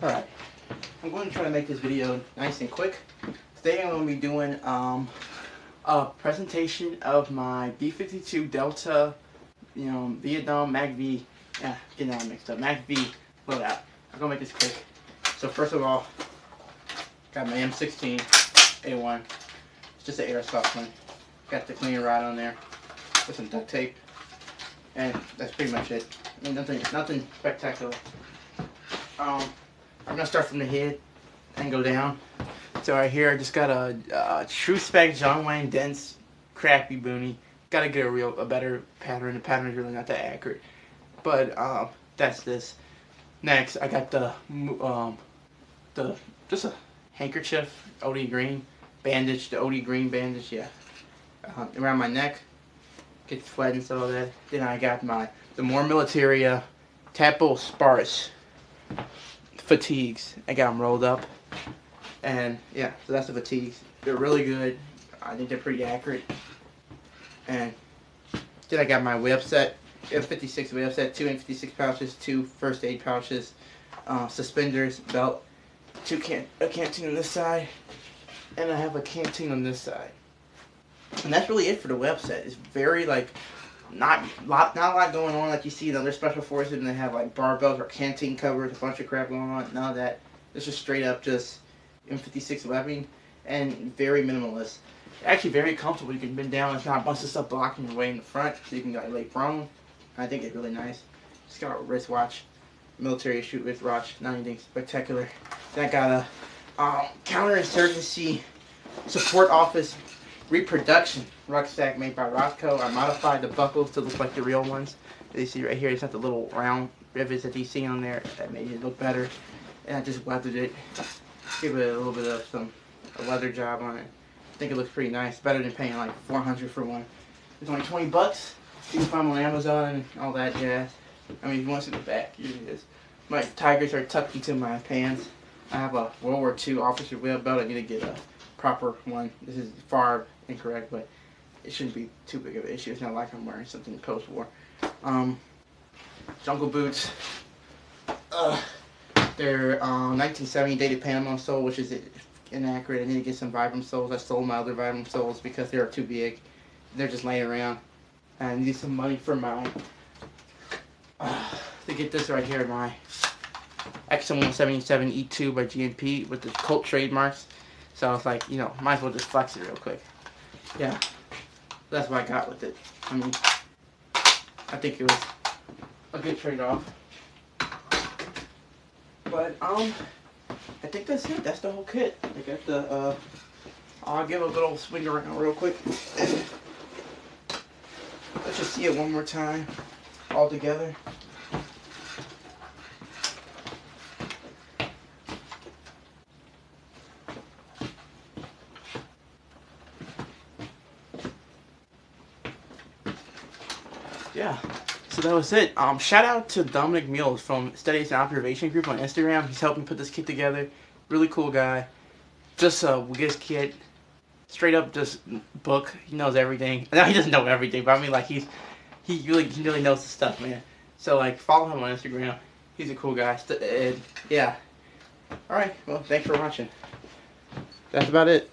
Alright, I'm going to try to make this video nice and quick. Today I'm going to be doing a presentation of my B-52 Delta, Vietnam MACV, getting that mixed up, MACV loadout. I'm going to make this quick. So first of all, got my M16 A1. It's just an airsoft one. Got the cleaner rod on there with some duct tape, and that's pretty much it. I mean, nothing spectacular. I'm gonna start from the head and go down. So right here, I just got a true spec John Wayne dense crappy boonie. Gotta get a better pattern. The pattern is really not that accurate, but that's this. Next, I got just a handkerchief, OD green bandage, the OD green bandage, yeah, around my neck. Get sweat and all that. Then I got the more military Tapo Sparse fatigues. I got them rolled up, and yeah, so that's the fatigues. They're really good. I think they're pretty accurate. And then I got my web set, F56 web set, 2 M56 pouches, 2 first aid pouches, suspenders, belt, a canteen on this side, and I have a canteen on this side. And that's really it for the web set. It's very not a lot going on like you see in other special forces, and they have like barbells or canteen covers, a bunch of crap going on. None of that. It's just straight up just M56 webbing and very minimalist. Actually very comfortable. You can bend down. It's not a bunch of stuff blocking your way in the front, so you can lay prone. I think it's really nice. Just got a wristwatch, military shoot wristwatch, not anything spectacular. Then I got a counterinsurgency support office reproduction rucksack made by Roscoe. I modified the buckles to look like the real ones that you see right here. It's not the little round rivets that you see on there. That made it look better. And I just weathered it. Give it a little bit of a leather job on it. I think it looks pretty nice. Better than paying like $400 for one. It's only 20 bucks. You can find them on Amazon and all that jazz. I mean, if you want to see the back, here it is. My tigers are tucked into my pants. I have a World War II officer wheel belt. I need to get a proper one. This is far incorrect, but it shouldn't be too big of an issue. It's not like I'm wearing something post-war. Jungle boots. They're 1970 dated Panama sole, which is inaccurate. I need to get some Vibram soles. I sold my other Vibram soles because they were too big. They're just laying around. I need some money for my to get this right here, my XM177 E2 by GMP with the Colt trademarks. So I was like, might as well just flex it real quick. Yeah, that's what I got with it. I mean, I think it was a good trade-off. But I think that's it. That's the whole kit. I got the I'll give a good old swing around real quick. Let's just see it one more time all together. Yeah, so that was it. Shout out to Dominic Mules from Studies and Observation Group on Instagram. He's helped me put this kit together. Really cool guy. Just with his kit, straight up just book. He knows everything. Now he doesn't know everything, but I mean like he really knows the stuff, man. So like follow him on Instagram. He's a cool guy. And yeah. All right. Well, thanks for watching. That's about it.